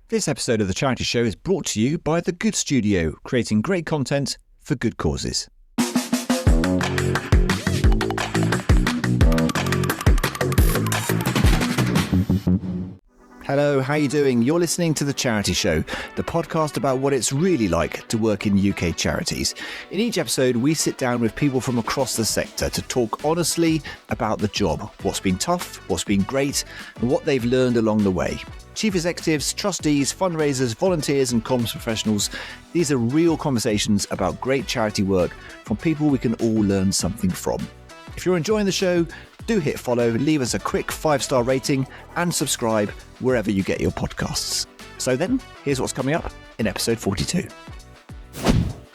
This episode of The Charity Show is brought to you by The Good Studio, creating great content for good causes. Hello, how are you doing? You're listening to The Charity Show, the podcast about what it's really like to work in UK charities. In each episode, we sit down with people from across the sector to talk honestly about the job, what's been tough, what's been great, and what they've learned along the way. Chief executives, trustees, fundraisers, volunteers and comms professionals, these are real conversations about great charity work from people we can all learn something from. If you're enjoying the show, do hit follow, leave us a quick 5-star rating and subscribe wherever you get your podcasts. So then, here's what's coming up in episode 42.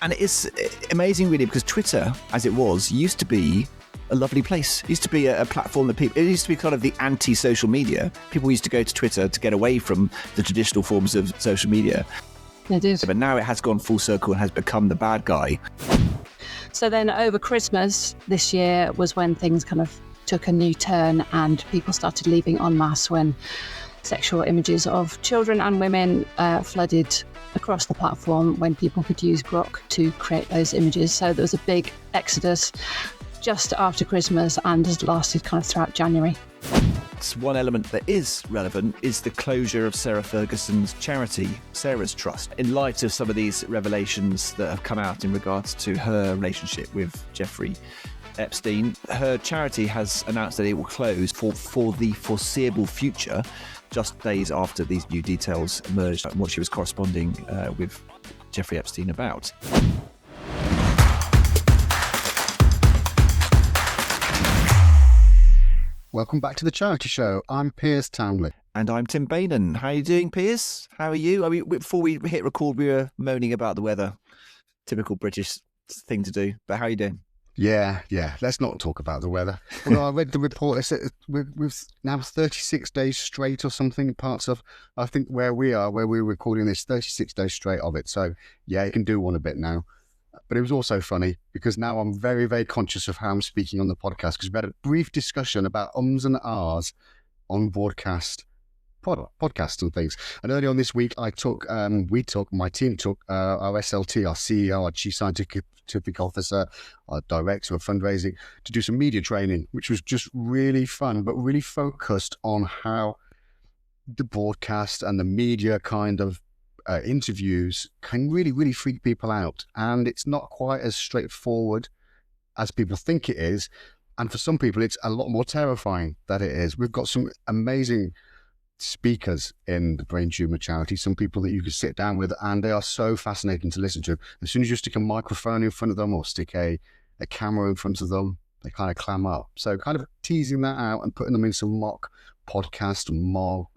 And it's amazing really because Twitter, as it was, used to be a lovely place. It used to be a platform that it used to be kind of the anti-social media. People used to go to Twitter to get away from the traditional forms of social media. It is. But now it has gone full circle and has become the bad guy. So then over Christmas this year was when things kind of took a new turn and people started leaving en masse when sexual images of children and women flooded across the platform when people could use Grok to create those images. So there was a big exodus just after Christmas and has lasted kind of throughout January. One element that is relevant is the closure of Sarah Ferguson's charity, Sarah's Trust, in light of some of these revelations that have come out in regards to her relationship with Jeffrey Epstein. Her charity has announced that it will close for the foreseeable future, just days after these new details emerged and what she was corresponding with Jeffrey Epstein about. Welcome back to The Charity Show. I'm Piers Townley. And I'm Tim Bainan. How are you doing, Piers? How are you? I mean, before we hit record, we were moaning about the weather. Typical British thing to do. But how are you doing? Yeah. Let's not talk about the weather. Although I read the report, it said we've now 36 days straight or something in parts of, I think where we're recording this, 36 days straight of it. So yeah, you can do one a bit now. But it was also funny because now I'm very, very conscious of how I'm speaking on the podcast because we had a brief discussion about ums and ahs on broadcast podcasts and things. And early on this week, my team took our SLT, our CEO, our Chief Scientific Officer, our Director of Fundraising to do some media training, which was just really fun, but really focused on how the broadcast and the media kind of interviews can really, really freak people out. And it's not quite as straightforward as people think it is. And for some people, it's a lot more terrifying than it is. We've got some amazing speakers in the Brain Tumor Charity, some people that you can sit down with, and they are so fascinating to listen to. As soon as you stick a microphone in front of them or stick a camera in front of them, they kind of clam up. So kind of teasing that out and putting them in some mock podcast and mock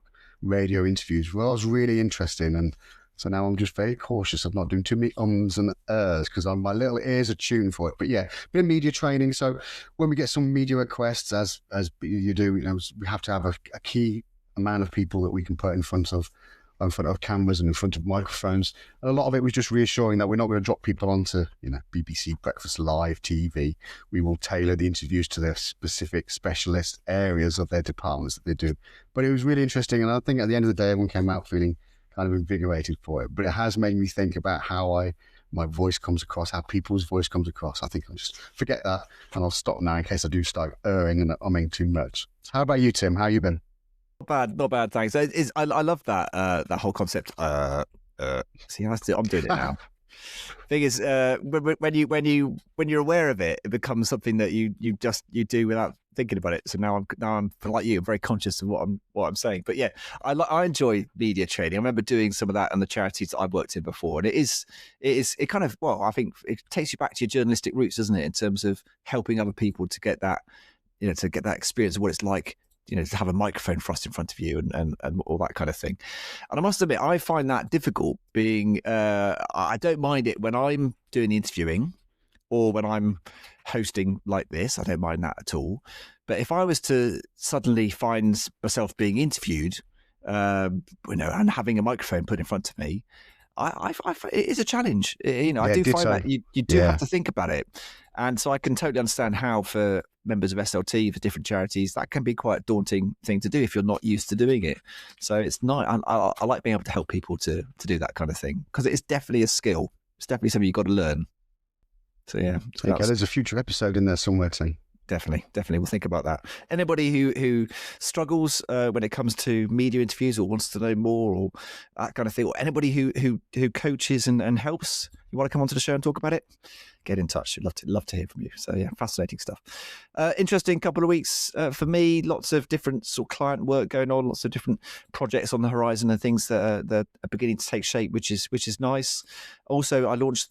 radio interviews was really interesting. And so now I'm just very cautious of not doing too many ums and ers because my little ears are tuned for it. But yeah, bit of media training. So when we get some media requests, as you do, we have to have a key amount of people that we can put in front of cameras and in front of microphones. And a lot of it was just reassuring that we're not going to drop people onto, BBC Breakfast Live TV. We will tailor the interviews to their specific specialist areas of their departments that they do. But it was really interesting. And I think at the end of the day, everyone came out feeling kind of invigorated for it. But it has made me think about how my voice comes across, how people's voice comes across. I think I'll just forget that and I'll stop now in case I do start erring and umming too much. So how about you, Tim? How you been? Not bad, thanks. I love that whole concept. See, I'm doing it now. Thing is, when you're aware of it, it becomes something that you do without thinking about it. So now I'm like you, I'm very conscious of what I'm saying. But yeah, I enjoy media training. I remember doing some of that on the charities that I've worked in before, and it kind of, well, I think it takes you back to your journalistic roots, doesn't it, in terms of helping other people to get that, to get that experience of what it's like, to have a microphone thrust in front of you and all that kind of thing. And I must admit, I find that difficult being, I don't mind it when I'm doing the interviewing or when I'm hosting like this. I don't mind that at all. But if I was to suddenly find myself being interviewed, and having a microphone put in front of me, it is a challenge. I do find that you do have to think about it. And so I can totally understand how for members of SLT, for different charities, that can be quite a daunting thing to do if you're not used to doing it. So it's not, I like being able to help people to do that kind of thing, because it's definitely a skill. It's definitely something you've got to learn. So yeah. Okay, there's a future episode in there somewhere, Tim. Definitely. We'll think about that. Anybody who struggles when it comes to media interviews or wants to know more or that kind of thing, or anybody who coaches and helps, you want to come onto the show and talk about it, get in touch. I'd love to hear from you. So yeah, fascinating stuff. Interesting couple of weeks for me. Lots of different sort of client work going on. Lots of different projects on the horizon and things that are beginning to take shape, which is nice. Also, I launched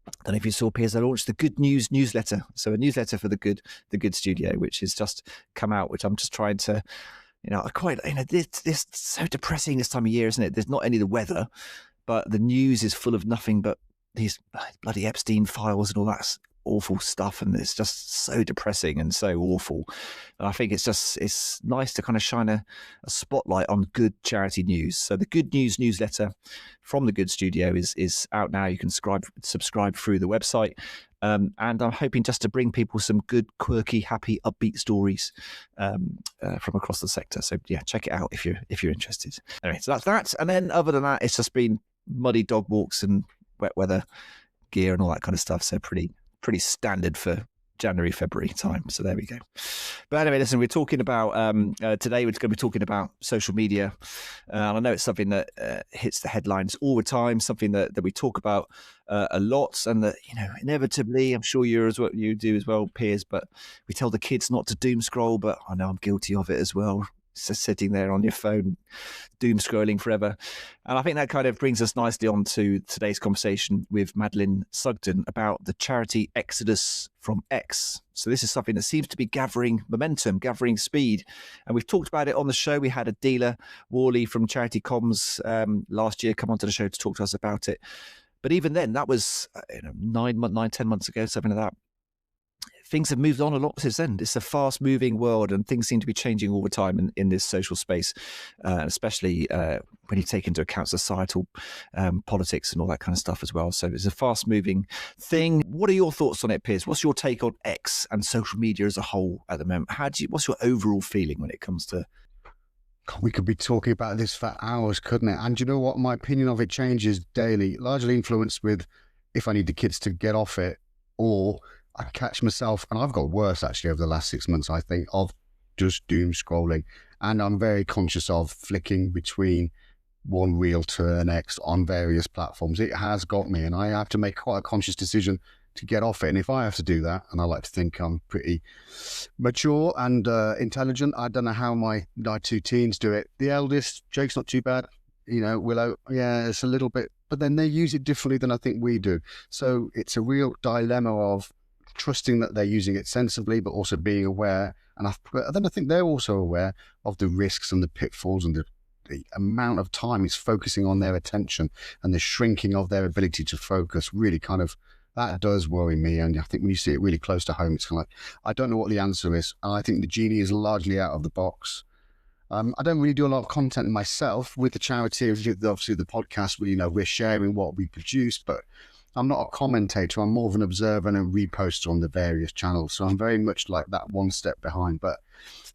I don't know if you saw, Piers, I launched the Good News newsletter. So a newsletter for the Good Studio, which has just come out, which I'm just trying to, this so depressing this time of year, isn't it? There's not only the weather, but the news is full of nothing but these bloody Epstein files and all that awful stuff. And it's just so depressing and so awful. And I think it's nice to kind of shine a spotlight on good charity news. So the Good News newsletter from the Good Studio is out now. You can subscribe through the website. And I'm hoping just to bring people some good, quirky, happy, upbeat stories from across the sector. So yeah, check it out if you're interested. Anyway, so that's that. And then other than that, it's just been muddy dog walks and wet weather gear and all that kind of stuff. So pretty standard for January, February time. So there we go. But anyway, listen, we're talking about today. We're going to be talking about social media. And I know it's something that hits the headlines all the time. Something that we talk about a lot, and that inevitably, I'm sure you do as well, Piers. But we tell the kids not to doom scroll. But I know I'm guilty of it as well. Just sitting there on your phone, doom scrolling forever. And I think that kind of brings us nicely on to today's conversation with Madeleine Sugden about the charity exodus from X. So this is something that seems to be gathering momentum, gathering speed. And we've talked about it on the show. We had a dealer, Worley from Charity Comms last year, come onto the show to talk to us about it. But even then, that was 10 months ago, something like that. Things have moved on a lot since then. It's a fast-moving world, and things seem to be changing all the time in this social space, especially when you take into account societal politics and all that kind of stuff as well. So it's a fast-moving thing. What are your thoughts on it, Piers? What's your take on X and social media as a whole at the moment? What's your overall feeling when it comes to... We could be talking about this for hours, couldn't it? And you know what? My opinion of it changes daily, largely influenced with if I need the kids to get off it, or I catch myself, and I've got worse actually over the last 6 months, I think, of just doom scrolling. And I'm very conscious of flicking between one reel to the next on various platforms. It has got me, and I have to make quite a conscious decision to get off it. And if I have to do that, and I like to think I'm pretty mature and intelligent, I don't know how my two teens do it. The eldest, Jake's not too bad. Willow, yeah, it's a little bit, but then they use it differently than I think we do. So it's a real dilemma of trusting that they're using it sensibly, but also being aware. And then I think they're also aware of the risks and the pitfalls and the amount of time it's focusing on their attention, and the shrinking of their ability to focus really that does worry me. And I think when you see it really close to home, it's kind of like, I don't know what the answer is. And I think the genie is largely out of the box. I don't really do a lot of content myself with the charity. Obviously, the podcast, we're sharing what we produce, but I'm not a commentator. I'm more of an observer and a reposter on the various channels. So I'm very much like that one step behind. But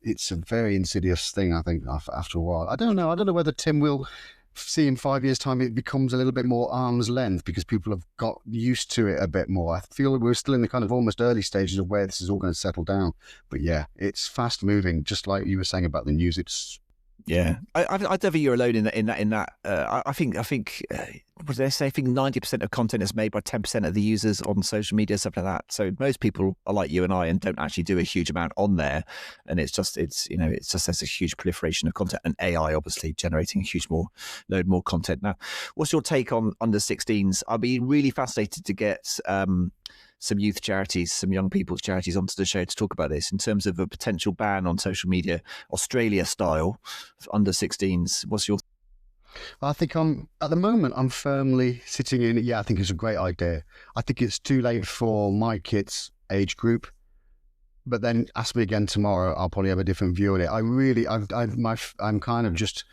it's a very insidious thing, I think, after a while. I don't know whether Tim will see in 5 years' time it becomes a little bit more arm's length because people have got used to it a bit more. I feel we're still in the kind of almost early stages of where this is all going to settle down. But yeah, it's fast moving, just like you were saying about the news. Yeah, I don't think you're alone in that. I think what did they say? I think 90% of content is made by 10% of the users on social media, something like that. So most people are like you and I and don't actually do a huge amount on there. And it's just there's a huge proliferation of content, and AI obviously generating a load more content. Now, what's your take on under 16s? I'd be really fascinated to get some youth charities, some young people's charities onto the show to talk about this in terms of a potential ban on social media, Australia style, for under 16s. What's your... I think at the moment, I'm firmly sitting in, I think it's a great idea. I think it's too late for my kids' age group. But then ask me again tomorrow, I'll probably have a different view on it. I'm kind of just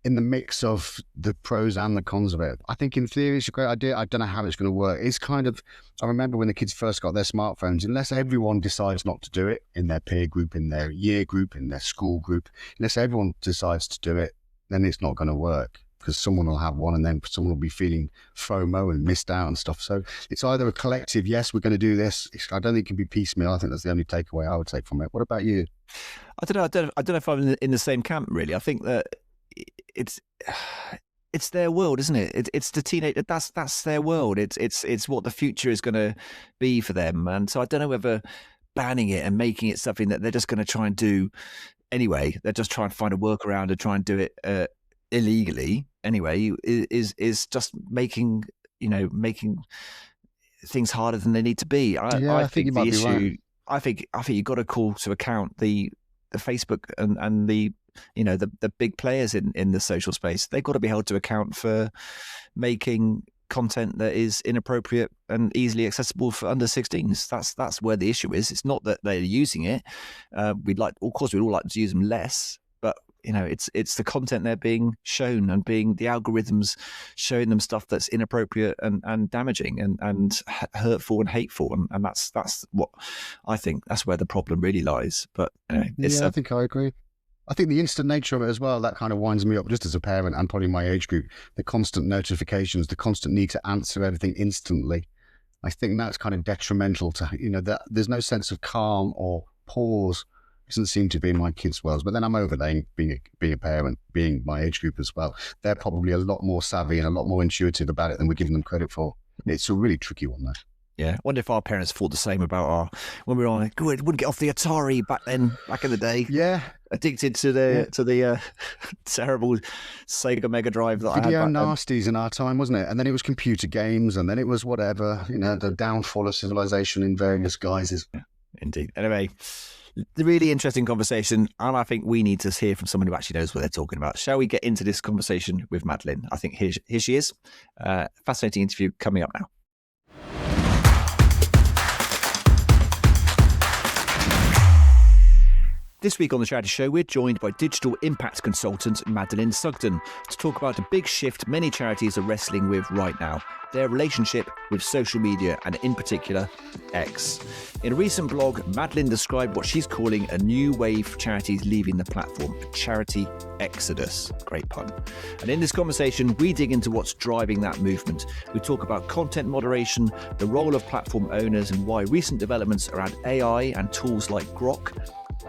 in the mix of the pros and the cons of it. I think in theory it's a great idea. I don't know how it's going to work. It's kind of, I remember when the kids first got their smartphones, unless everyone decides not to do it in their peer group, in their year group, in their school group, unless everyone decides to do it, then it's not going to work, because someone will have one and then someone will be feeling FOMO and missed out and stuff. So it's either a collective, yes, we're going to do this. I don't think it can be piecemeal. I think that's the only takeaway I would take from it. What about you? I don't know if I'm in the same camp, really. I think that it's their world, isn't it? It's the teenage. That's their world. It's what the future is going to be for them. And so I don't know whether banning it and making it something that they're just going to try and do anyway. They're just trying to find a workaround to try and do it illegally anyway. Is just making things harder than they need to be. I think the issue. Right. I think you've got to call to account the Facebook and the big players in the social space. They've got to be held to account for making content that is inappropriate and easily accessible for under 16s. That's where the issue is. It's not that they're using it. Of course, we'd all like to use them less, but it's the content they're being shown and being the algorithms showing them stuff that's inappropriate and damaging and hurtful and hateful, and that's what I think. That's where the problem really lies. But I think I agree. I think the instant nature of it as well, that kind of winds me up just as a parent and probably my age group. The constant notifications, the constant need to answer everything instantly. I think that's kind of detrimental to, that there's no sense of calm or pause. It doesn't seem to be in my kids' worlds. But then I'm overlaying being a parent, being my age group as well. They're probably a lot more savvy and a lot more intuitive about it than we're giving them credit for. It's a really tricky one, though. Yeah, I wonder if our parents thought the same about when we were on. Good, wouldn't get off the Atari back in the day. Yeah, addicted to the terrible Sega Mega Drive that Video I had. Nasties in our time, wasn't it? And then it was computer games, and then it was whatever. The downfall of civilization in various guises. Yeah, indeed. Anyway, the really interesting conversation, and I think we need to hear from someone who actually knows what they're talking about. Shall we get into this conversation with Madeleine? I think here she is. Fascinating interview coming up now. This week on The Charity Show, we're joined by digital impact consultant Madeleine Sugden to talk about a big shift many charities are wrestling with right now, their relationship with social media and in particular, X. In a recent blog, Madeleine described what she's calling a new wave of charities leaving the platform, a charity exodus. Great pun. And in this conversation, we dig into what's driving that movement. We talk about content moderation, the role of platform owners, and why recent developments around AI and tools like Grok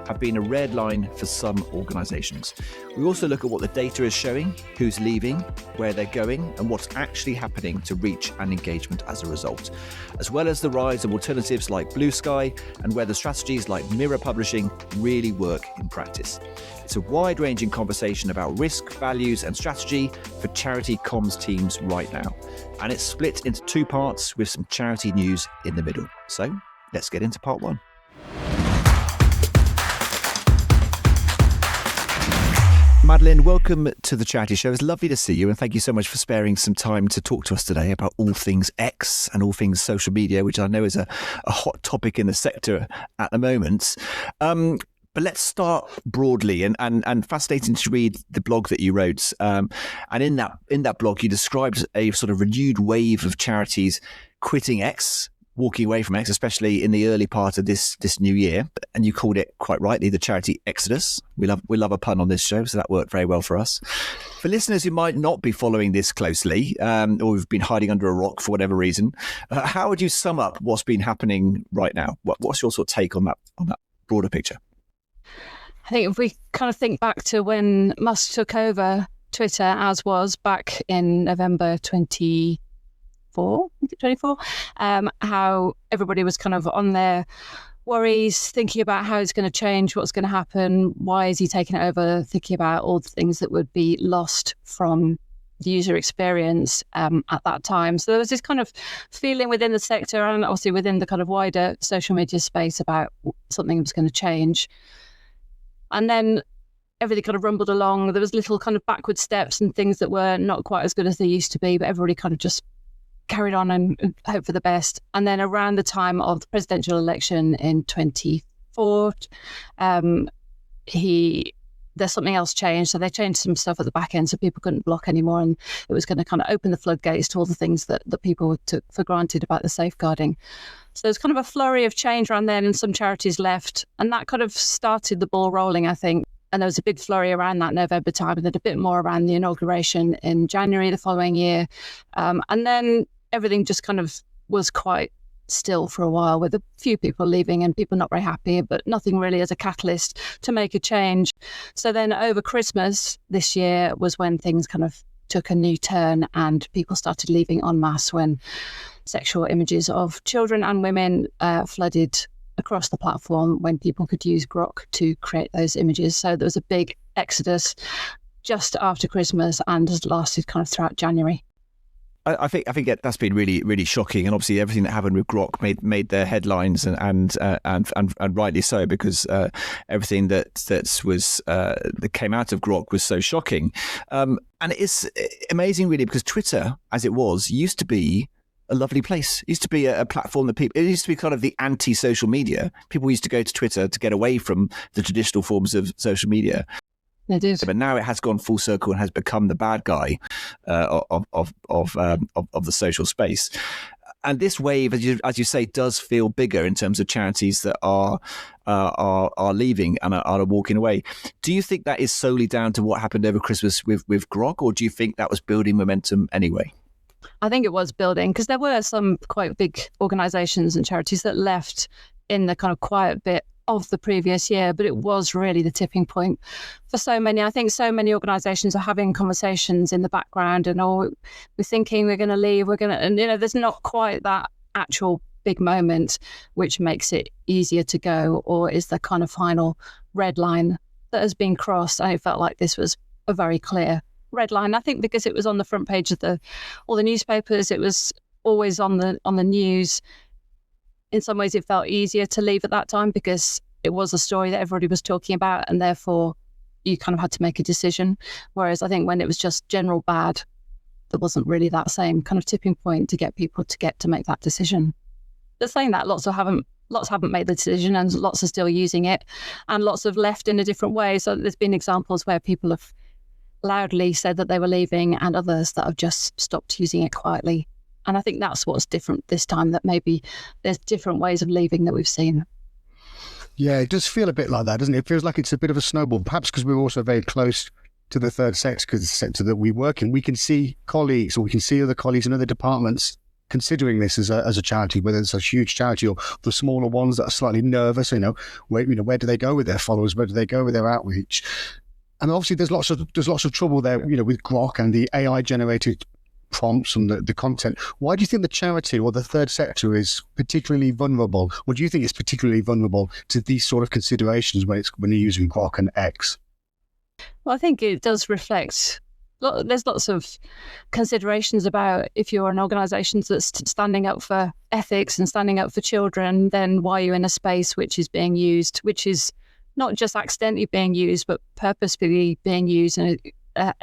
have been a red line for some organisations. We also look at what the data is showing, who's leaving, where they're going, and what's actually happening to reach and engagement as a result, as well as the rise of alternatives like Blue Sky and whether strategies like mirror publishing really work in practice. It's a wide-ranging conversation about risk, values, and strategy for charity comms teams right now. And it's split into two parts with some charity news in the middle. So let's get into part one. Madeleine, welcome to The Charity Show. It's lovely to see you, and thank you so much for sparing some time to talk to us today about all things X and all things social media, which I know is a hot topic in the sector at the moment. But let's start broadly, and fascinating to read the blog that you wrote. And in that blog, you described a sort of renewed wave of charities quitting X, walking away from X, especially in the early part of this new year. And you called it, quite rightly, the charity exodus. We love a pun on this show, so that worked very well for us. For listeners who might not be following this closely, or who've been hiding under a rock for whatever reason, how would you sum up what's been happening right now? What's your sort of take on that broader picture? I think if we kind of think back to when Musk took over Twitter, as was back in November 24, how everybody was kind of on their worries, thinking about how it's going to change, what's going to happen, why is he taking it over, thinking about all the things that would be lost from the user experience at that time. So there was this kind of feeling within the sector and obviously within the kind of wider social media space about something was going to change. And then everything kind of rumbled along. There was little kind of backward steps and things that were not quite as good as they used to be, but everybody kind of just carried on and hope for the best. And then around the time of the presidential election in 24, he there's something else changed. So they changed some stuff at the back end so people couldn't block anymore. And it was going to kind of open the floodgates to all the things that people took for granted about the safeguarding. So there's kind of a flurry of change around then, and some charities left. And that kind of started the ball rolling, I think. And there was a big flurry around that November time, and then a bit more around the inauguration in January the following year. And then everything just kind of was quite still for a while, with a few people leaving and people not very happy, but nothing really as a catalyst to make a change. So then over Christmas this year was when things kind of took a new turn, and people started leaving en masse when sexual images of children and women flooded across the platform, when people could use Grok to create those images. So there was a big exodus just after Christmas and has lasted kind of throughout January. I think that's been really, really shocking, and obviously everything that happened with Grok made their headlines, and rightly so, because everything that came out of Grok was so shocking, and it's amazing, really, because Twitter, as it was, used to be a lovely place. It used to be a platform that it used to be kind of the anti-social media. People used to go to Twitter to get away from the traditional forms of social media. It is. But now it has gone full circle and has become the bad guy of the social space. And this wave, as you say, does feel bigger in terms of charities that are leaving and are walking away. Do you think that is solely down to what happened over Christmas with Grok, or do you think that was building momentum anyway? I think it was building, because there were some quite big organisations and charities that left in the kind of quiet bit of the previous year, but it was really the tipping point for so many. I think so many organisations are having conversations in the background, and we're thinking we're going to leave, and there's not quite that actual big moment which makes it easier to go, or is the kind of final red line that has been crossed. I felt like this was a very clear red line. I think because it was on the front page of all the newspapers, it was always on the news. In some ways, it felt easier to leave at that time because it was a story that everybody was talking about, and therefore you kind of had to make a decision. Whereas I think when it was just general bad, there wasn't really that same kind of tipping point to get people to make that decision. But saying that, lots haven't made the decision, and lots are still using it, and lots have left in a different way. So there's been examples where people have loudly said that they were leaving, and others that have just stopped using it quietly. And I think that's what's different this time, that maybe there's different ways of leaving that we've seen. Yeah, it does feel a bit like that, doesn't it? It feels like it's a bit of a snowball, perhaps because we're also very close to the third sector, because the sector that we work in. We can see colleagues, or we can see other colleagues in other departments considering this as a charity, whether it's a huge charity or the smaller ones that are slightly nervous, where do they go with their followers? Where do they go with their outreach? And obviously there's lots of trouble there, with Grok and the AI generated prompts and the content. Why do you think the charity or the third sector is particularly vulnerable? Or do you think it's particularly vulnerable to these sort of considerations when you're using Grok and X? Well, I think it does reflect. There's lots of considerations about, if you're an organisation that's standing up for ethics and standing up for children, then why are you in a space which is being used, which is not just accidentally being used, but purposefully being used, and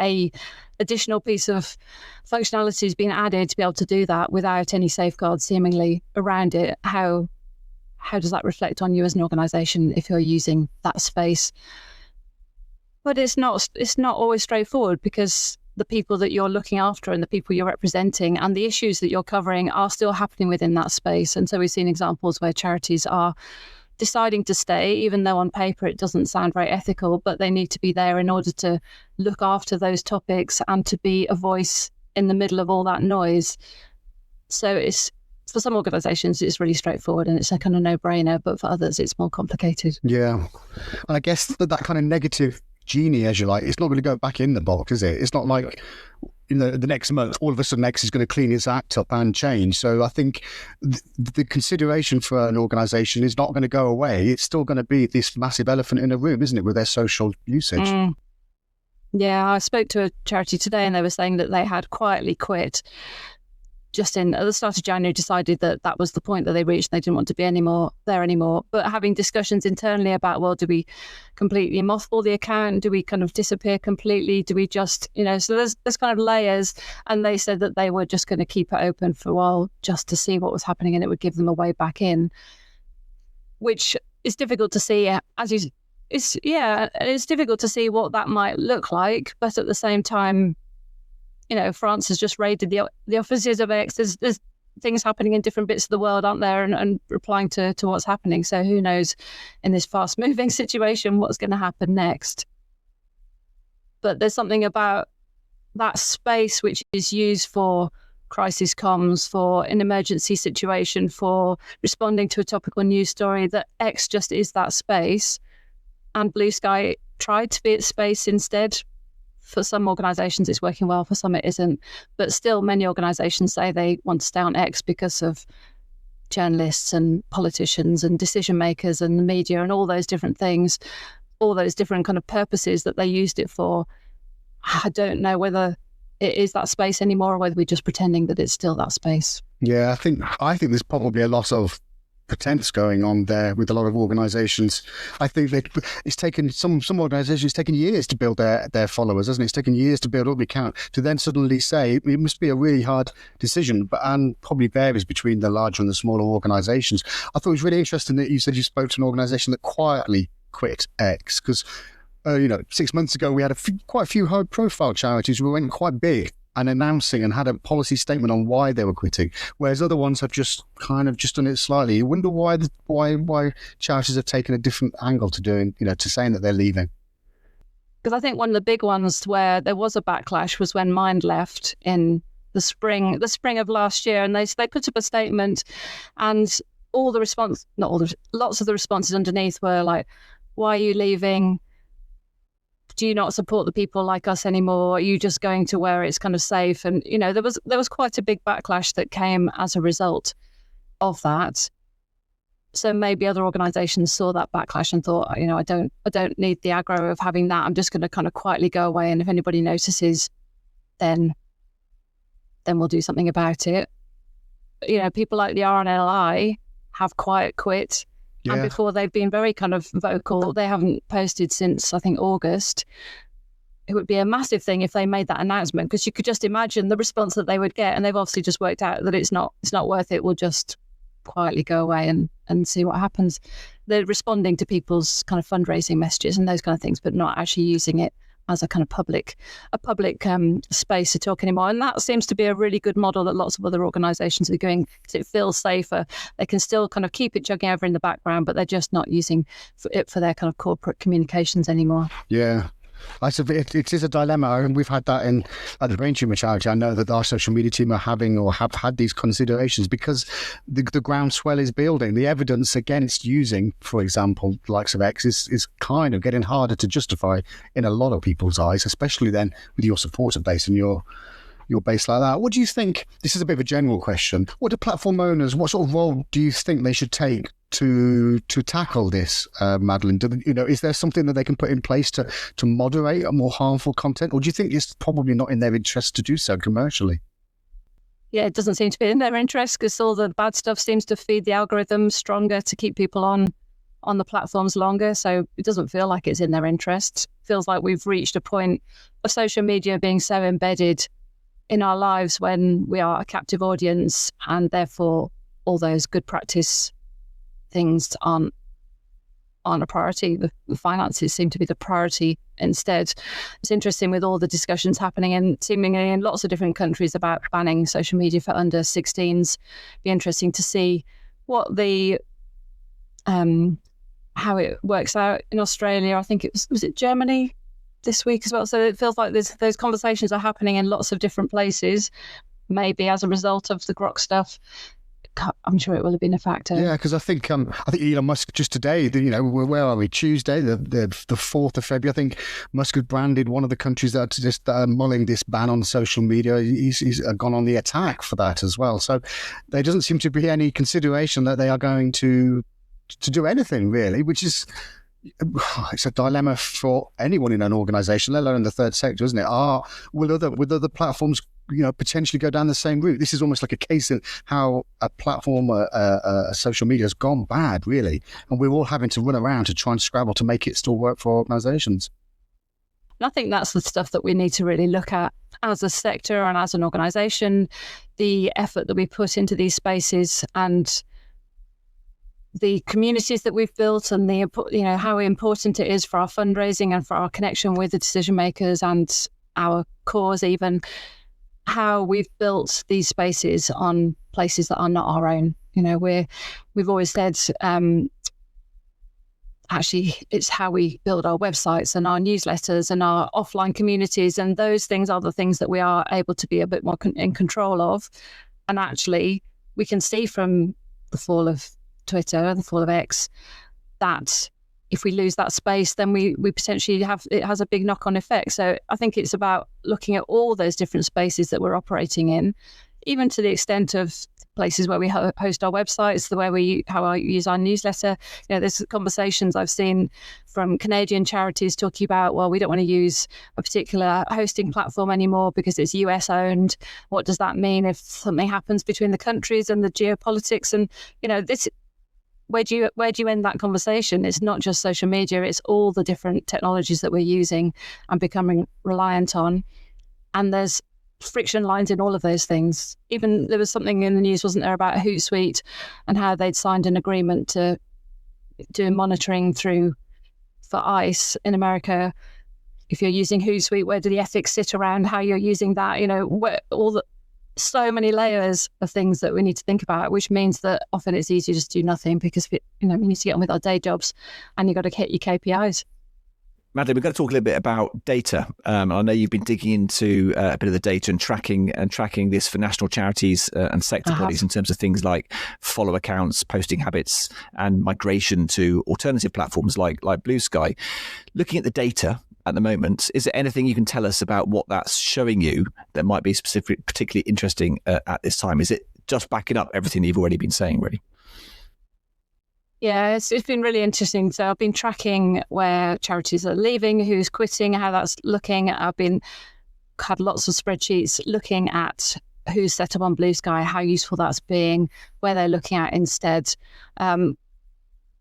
a additional piece of functionality has been added to be able to do that without any safeguards seemingly around it. How does that reflect on you as an organisation if you're using that space? But it's not always straightforward, because the people that you're looking after and the people you're representing and the issues that you're covering are still happening within that space. And so we've seen examples where charities are deciding to stay, even though on paper it doesn't sound very ethical, but they need to be there in order to look after those topics and to be a voice in the middle of all that noise. So it's, for some organisations, it's really straightforward and it's a kind of no-brainer, but for others, it's more complicated. Yeah. And I guess that kind of negative genie, as you like, it's not going to go back in the box, is it? It's not like the next month, all of a sudden X is going to clean its act up and change. So I think the consideration for an organisation is not going to go away. It's still going to be this massive elephant in the room, isn't it, with their social usage? Yeah, I spoke to a charity today and they were saying that they had quietly quit. Just at the start of January, decided that was the point that they reached. They didn't want to be there anymore. But having discussions internally about, well, do we completely mothball the account? Do we kind of disappear completely? Do we just, so there's kind of layers. And they said that they were just going to keep it open for a while just to see what was happening, and it would give them a way back in, which is difficult to see. As you it's difficult to see what that might look like, but at the same time, France has just raided the offices of X. There's things happening in different bits of the world, aren't there, and replying to what's happening. So who knows in this fast-moving situation what's going to happen next. But there's something about that space which is used for crisis comms, for an emergency situation, for responding to a topical news story, that X just is that space. And Blue Sky tried to be its space instead. For some organisations it's working well, for some it isn't. But still, many organisations say they want to stay on X because of journalists and politicians and decision makers and the media and all those different things, all those different kind of purposes that they used it for. I don't know whether it is that space anymore or whether we're just pretending that it's still that space. Yeah, I think there's probably a lot of pretense going on there with a lot of organisations. I think that it's taken some organisations, it's taken years to build their followers, hasn't it? It's taken years to build up the account, to then suddenly say it must be a really hard decision, and probably varies between the larger and the smaller organisations. I thought it was really interesting that you said you spoke to an organisation that quietly quit X, because 6 months ago we had quite a few high-profile charities who went quite big and announcing and had a policy statement on why they were quitting, whereas other ones have just done it slightly. You wonder why charities have taken a different angle to doing, to saying that they're leaving. Because I think one of the big ones where there was a backlash was when Mind left in the spring of last year, and they put up a statement, and lots of the responses underneath were like, "Why are you leaving? Do you not support the people like us anymore? Are you just going to where it's kind of safe?" And there was quite a big backlash that came as a result of that. So maybe other organisations saw that backlash and thought, I don't need the aggro of having that. I'm just going to kind of quietly go away, and if anybody notices, then we'll do something about it. People like the RNLI have quiet quit. Yeah. And before, they've been very kind of vocal. They haven't posted since, I think, August. It would be a massive thing if they made that announcement, because you could just imagine the response that they would get. And they've obviously just worked out that it's not worth it. We'll just quietly go away and see what happens. They're responding to people's kind of fundraising messages and those kind of things, but not actually using it as a kind of public space to talk anymore. And that seems to be a really good model that lots of other organisations are doing, because it feels safer. They can still kind of keep it chugging over in the background, but they're just not using it for their kind of corporate communications anymore. Yeah. It is a dilemma, and we've had that at the Brain Tumour Charity. I know that our social media team are having or have had these considerations because the groundswell is building. The evidence against using, for example, the likes of X is kind of getting harder to justify in a lot of people's eyes, especially then with your supporter base and your base like that. What do you think? This is a bit of a general question. What do platform owners, what sort of role do you think they should take to tackle this, Madeleine? Is there something that they can put in place to moderate a more harmful content, or do you think it's probably not in their interest to do so commercially? Yeah, it doesn't seem to be in their interest, because all the bad stuff seems to feed the algorithm stronger to keep people on the platforms longer. So it doesn't feel like it's in their interest. It feels like we've reached a point of social media being so embedded in our lives when we are a captive audience, and therefore all those good practice things aren't a priority. The finances seem to be the priority instead. It's interesting with all the discussions happening and seemingly in lots of different countries about banning social media for under 16s. Be interesting to see what the how it works out in Australia. I think was it Germany this week as well. So it feels like those conversations are happening in lots of different places, maybe as a result of the Grok stuff. I'm sure it will have been a factor. Yeah, because I think Elon Musk just today, where are we? Tuesday, the 4th of February. I think Musk has branded one of the countries that are mulling this ban on social media. He's gone on the attack for that as well. So there doesn't seem to be any consideration that they are going to do anything really, which is. It's a dilemma for anyone in an organisation, let alone the third sector, isn't it? Will other platforms, potentially go down the same route? This is almost like a case of how a platform, social media has gone bad, really, and we're all having to run around to try and scrabble to make it still work for organisations. I think that's the stuff that we need to really look at as a sector and as an organisation, the effort that we put into these spaces and the communities that we've built and the, how important it is for our fundraising and for our connection with the decision makers and our cause, even how we've built these spaces on places that are not our own. We've always said, actually, it's how we build our websites and our newsletters and our offline communities. And those things are the things that we are able to be a bit more in control of. And actually, we can see from the fall of Twitter, the fall of X, that if we lose that space, then we potentially it has a big knock-on effect. So I think it's about looking at all those different spaces that we're operating in, even to the extent of places where we host our websites, how I use our newsletter. There's conversations I've seen from Canadian charities talking about, well, we don't want to use a particular hosting platform anymore because it's US owned. What does that mean if something happens between the countries and the geopolitics? And this, where do you end that conversation? It's not just social media; it's all the different technologies that we're using and becoming reliant on. And there's friction lines in all of those things. Even there was something in the news, wasn't there, about Hootsuite and how they'd signed an agreement to do monitoring for ICE in America. If you're using Hootsuite, where do the ethics sit around how you're using that? So many layers of things that we need to think about, which means that often it's easier just to do nothing because we need to get on with our day jobs and you've got to hit your KPIs. Madeleine, we're going to talk a little bit about data. I know you've been digging into a bit of the data and tracking this for national charities and sector bodies in terms of things like follow accounts, posting habits, and migration to alternative platforms like Blue Sky. Looking at the data at the moment, is there anything you can tell us about what that's showing you that might be particularly interesting at this time? Is it just backing up everything you've already been saying, really? Yeah, it's been really interesting. So I've been tracking where charities are leaving, who's quitting, how that's looking. I've had lots of spreadsheets looking at who's set up on Blue Sky, how useful that's being, where they're looking at instead.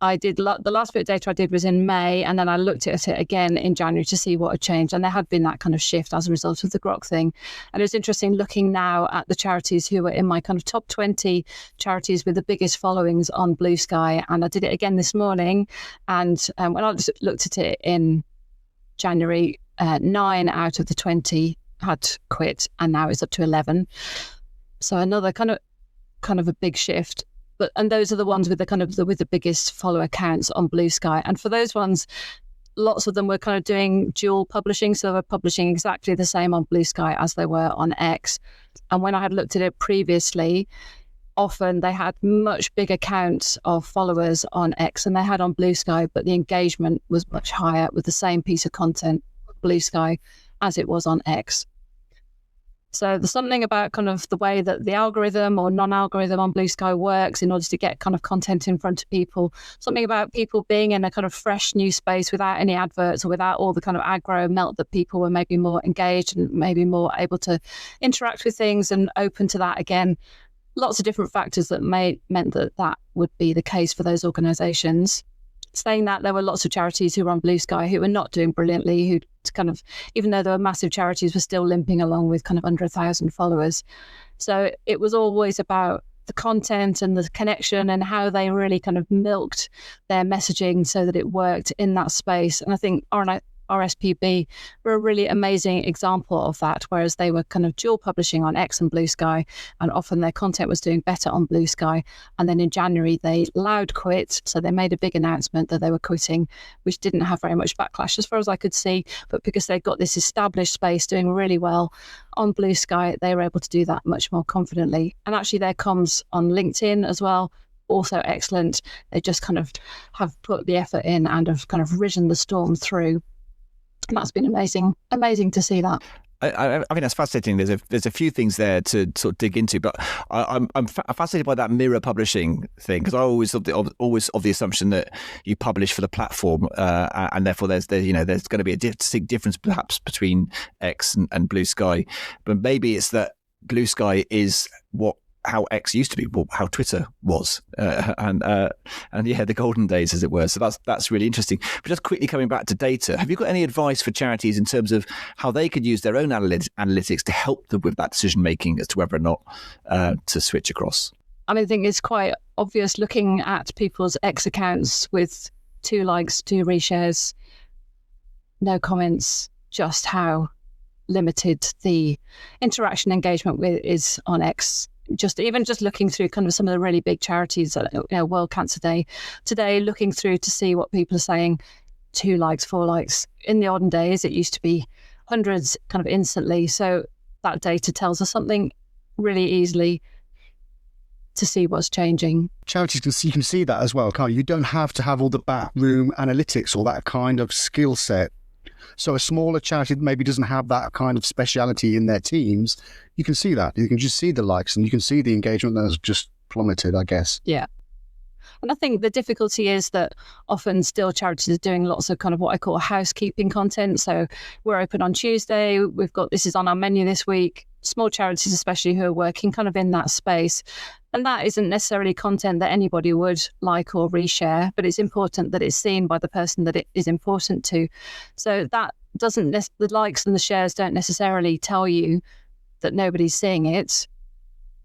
I did the last bit of data I did was in May, and then I looked at it again in January to see what had changed. And there had been that kind of shift as a result of the Grok thing. And it was interesting looking now at the charities who were in my kind of top 20 charities with the biggest followings on Blue Sky. And I did it again this morning. And when I looked at it in January, 9 out of the 20 had quit, and now it's up to 11. So another kind of a big shift. And those are the ones with the biggest follower counts on Blue Sky. And for those ones, lots of them were kind of doing dual publishing. So they were publishing exactly the same on Blue Sky as they were on X. And when I had looked at it previously, often they had much bigger counts of followers on X than they had on Blue Sky, but the engagement was much higher with the same piece of content on Blue Sky as it was on X. So there's something about kind of the way that the algorithm or non-algorithm on Blue Sky works in order to get kind of content in front of people. Something about people being in a kind of fresh new space without any adverts or without all the kind of aggro melt, that people were maybe more engaged and maybe more able to interact with things and open to that again. Lots of different factors that meant that would be the case for those organisations. Saying that, there were lots of charities who were on Blue Sky who were not doing brilliantly, who kind of, even though there were massive charities, were still limping along with kind of under 1,000 followers. So it was always about the content and the connection and how they really kind of milked their messaging so that it worked in that space. And I think RSPB were a really amazing example of that, whereas they were kind of dual publishing on X and Blue Sky, and often their content was doing better on Blue Sky. And then in January, they loud quit. So they made a big announcement that they were quitting, which didn't have very much backlash as far as I could see. But because they'd got this established space doing really well on Blue Sky, they were able to do that much more confidently. And actually their comms on LinkedIn as well, also excellent. They just kind of have put the effort in and have kind of risen the storm through. And that's been amazing to see that. I think that's fascinating. There's a few things there to sort of dig into, but I'm fascinated by that mirror publishing thing, because I always of the assumption that you publish for the platform, and therefore there's going to be a distinct difference perhaps between X and Blue Sky, but maybe it's that Blue Sky is how X used to be, how Twitter was, and the golden days, as it were. So that's really interesting. But just quickly coming back to data, have you got any advice for charities in terms of how they could use their own analytics to help them with that decision making as to whether or not to switch across? I mean, I think it's quite obvious looking at people's X accounts with 2 likes, 2 reshares, no comments, just how limited the interaction engagement is on X. Just looking through kind of some of the really big charities, World Cancer Day today, looking through to see what people are saying, 2 likes, 4 likes. In the olden days, it used to be hundreds kind of instantly. So that data tells us something really easily to see what's changing. Charities, you can see that as well, can't you? You don't have to have all the backroom analytics or that kind of skill set. So a smaller charity that maybe doesn't have that kind of speciality in their teams, you can see that. You can just see the likes and you can see the engagement that has just plummeted, I guess. Yeah. And I think the difficulty is that often still charities are doing lots of kind of what I call housekeeping content. So we're open on Tuesday. We've got this is on our menu this week. Small charities, especially, who are working kind of in that space. And that isn't necessarily content that anybody would like or reshare, but it's important that it's seen by the person that it is important to. So that doesn't, the likes and the shares don't necessarily tell you that nobody's seeing it.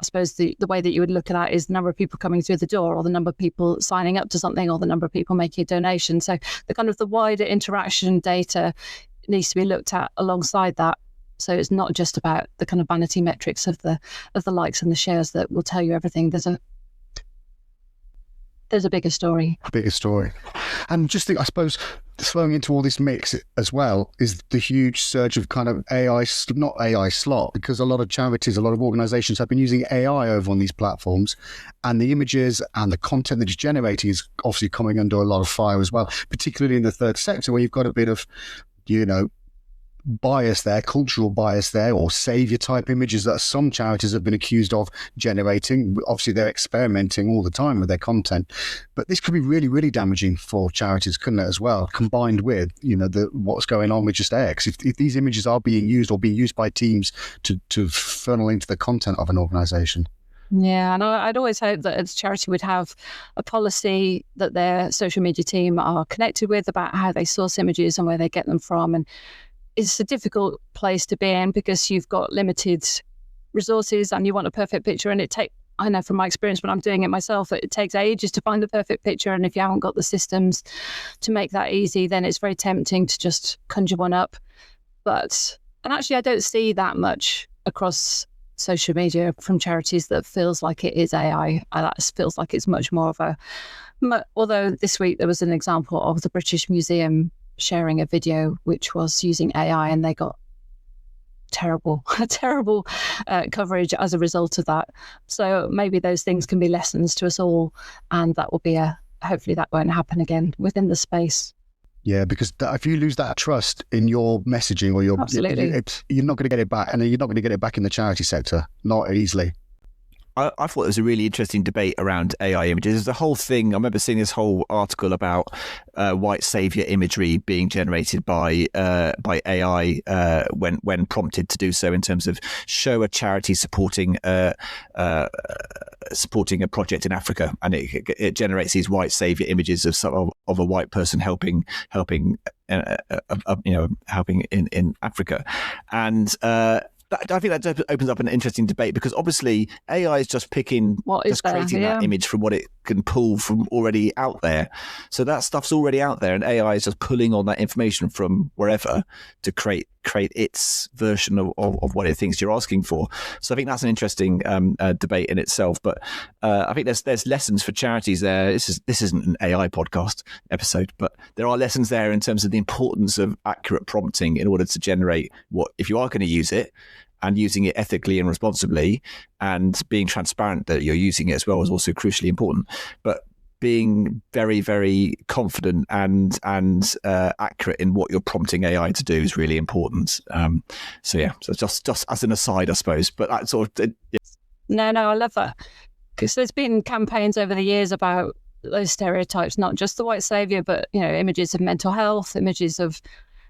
I suppose the way that you would look at that is the number of people coming through the door, or the number of people signing up to something, or the number of people making a donation. So the kind of the wider interaction data needs to be looked at alongside that. So it's not just about the kind of vanity metrics of the likes and the shares that will tell you everything. There's a bigger story. A bigger story. And just think, I suppose, throwing into all this mix as well is the huge surge of kind of AI, not AI slot, because a lot of charities, a lot of organizations have been using AI over on these platforms, and the images and the content that is generating is obviously coming under a lot of fire as well, particularly in the third sector where you've got a bit of, bias there, cultural bias there, or savior type images that some charities have been accused of generating. Obviously, they're experimenting all the time with their content, but this could be really, really damaging for charities, couldn't it, as well? Combined with, what's going on with just X. If these images are being used or being used by teams to funnel into the content of an organisation. Yeah, and I'd always hope that a charity would have a policy that their social media team are connected with about how they source images and where they get them from. And it's a difficult place to be in because you've got limited resources and you want a perfect picture. And I know from my experience when I'm doing it myself, that it takes ages to find the perfect picture. And if you haven't got the systems to make that easy, then it's very tempting to just conjure one up. And actually, I don't see that much across social media from charities that feels like it is AI. That feels like it's much more of although this week there was an example of the British Museum sharing a video which was using AI, and they got terrible coverage as a result of that. So maybe those things can be lessons to us all, and that will be hopefully that won't happen again within the space. Yeah, because if you lose that trust in your messaging or you're not going to get it back, and you're not going to get it back in the charity sector, not easily. I thought it was a really interesting debate around AI images. There's the whole thing. I remember seeing this whole article about white savior imagery being generated by AI when prompted to do so, in terms of show a charity supporting a project in Africa, and it generates these white savior images of a white person helping in Africa, and. I think that opens up an interesting debate, because obviously AI is just creating that image from what it can pull from already out there. So that stuff's already out there, and AI is just pulling on that information from wherever to create its version of what it thinks you're asking for. So I think that's an interesting debate in itself. But I think there's lessons for charities there. This isn't an AI podcast episode, but there are lessons there in terms of the importance of accurate prompting in order to generate what, if you are going to use it, and using it ethically and responsibly, and being transparent that you're using it as well is also crucially important. But being very, very confident and accurate in what you're prompting AI to do is really important. So just as an aside, I suppose. But that sort of No, I love that, because there's been campaigns over the years about those stereotypes, not just the white savior, but images of mental health, images of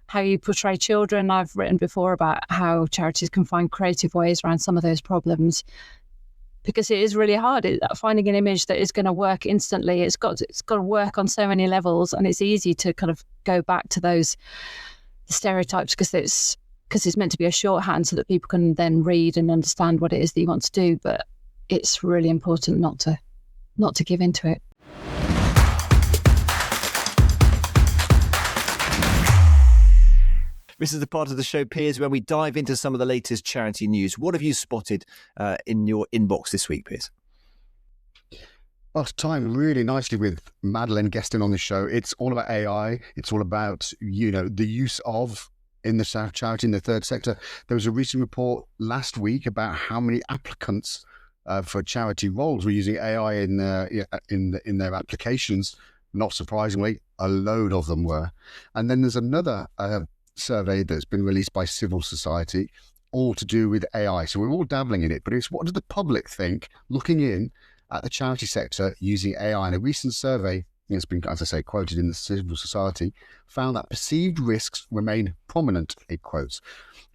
how you portray children. I've written before about how charities can find creative ways around some of those problems, because it is really hard. Finding an image that is going to work instantly, it's got to work on so many levels, and it's easy to kind of go back to those stereotypes because it's meant to be a shorthand so that people can then read and understand what it is that you want to do. But it's really important not to give into it. This is the part of the show, Piers, where we dive into some of the latest charity news. What have you spotted in your inbox this week, Piers? Well, it's timed really nicely with Madeleine guesting on the show. It's all about AI. It's all about, the use of in the charity in the third sector. There was a recent report last week about how many applicants for charity roles were using AI in their applications. Not surprisingly, a load of them were. And then there's another survey that's been released by civil society, all to do with AI. So we're all dabbling in it, but it's what does the public think looking in at the charity sector using AI? And a recent survey, it's been, as I say, quoted in the civil society, found that perceived risks remain prominent, it quotes,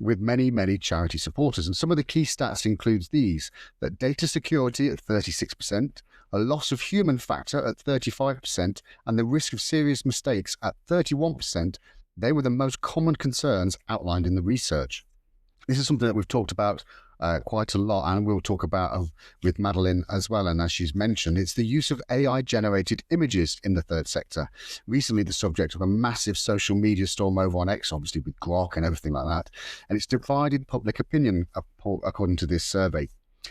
with many, many charity supporters. And some of the key stats includes these: that data security at 36%, a loss of human factor at 35%, and the risk of serious mistakes at 31%. They were the most common concerns outlined in the research. This is something that we've talked about quite a lot, and we'll talk about with Madeleine as well. And as she's mentioned, it's the use of AI-generated images in the third sector. Recently, the subject of a massive social media storm over on X, obviously with Grok and everything like that. And it's divided public opinion, according to this survey.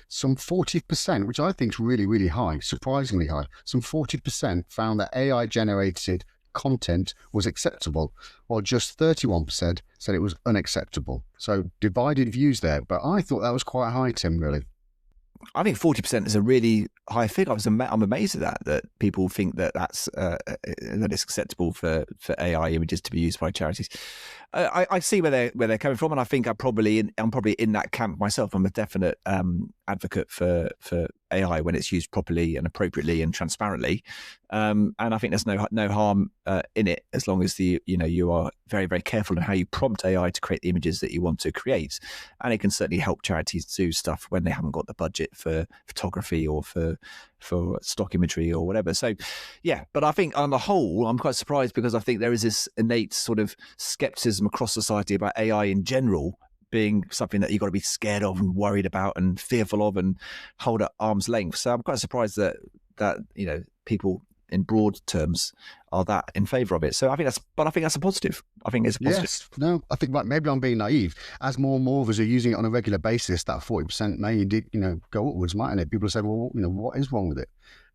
Some 40%, which I think is really, really high, surprisingly high, some 40% found that AI-generated content was acceptable, while just 31% said it was unacceptable. So divided views there, but I thought that was quite high, Tim, really. I think 40% is a really high figure. I'm amazed at that people think that that it's acceptable for AI images to be used by charities. I see where they're coming from, and I think I'm probably in that camp myself. I'm a definite advocate for AI when it's used properly and appropriately and transparently, and I think there's no harm in it as long as you are very, very careful in how you prompt AI to create the images that you want to create, and it can certainly help charities do stuff when they haven't got the budget for photography or for stock imagery or whatever. So yeah, but I think on the whole I'm quite surprised, because I think there is this innate sort of skepticism across society about AI in general being something that you've got to be scared of and worried about and fearful of and hold at arm's length. So I'm quite surprised that people in broad terms are that in favour of it. So I think that's a positive. I think it's a positive. Yes. No, I think maybe I'm being naive. As more and more of us are using it on a regular basis, that 40% may indeed, go upwards, mightn't it? People say, well, what is wrong with it?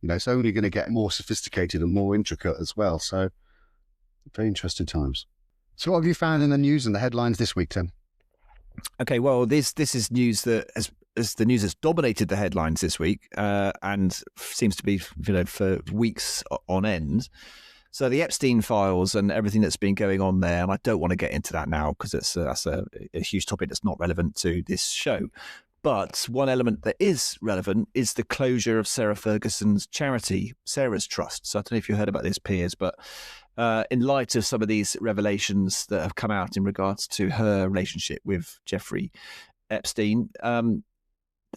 It's only going to get more sophisticated and more intricate as well. So very interesting times. So what have you found in the news and the headlines this week, Tim? Okay, well, this is news that as the news has dominated the headlines this week, and seems to be for weeks on end. So the Epstein files and everything that's been going on there, and I don't want to get into that now because that's a huge topic that's not relevant to this show. But one element that is relevant is the closure of Sarah Ferguson's charity, Sarah's Trust. So I don't know if you heard about this, Piers, but in light of some of these revelations that have come out in regards to her relationship with Jeffrey Epstein,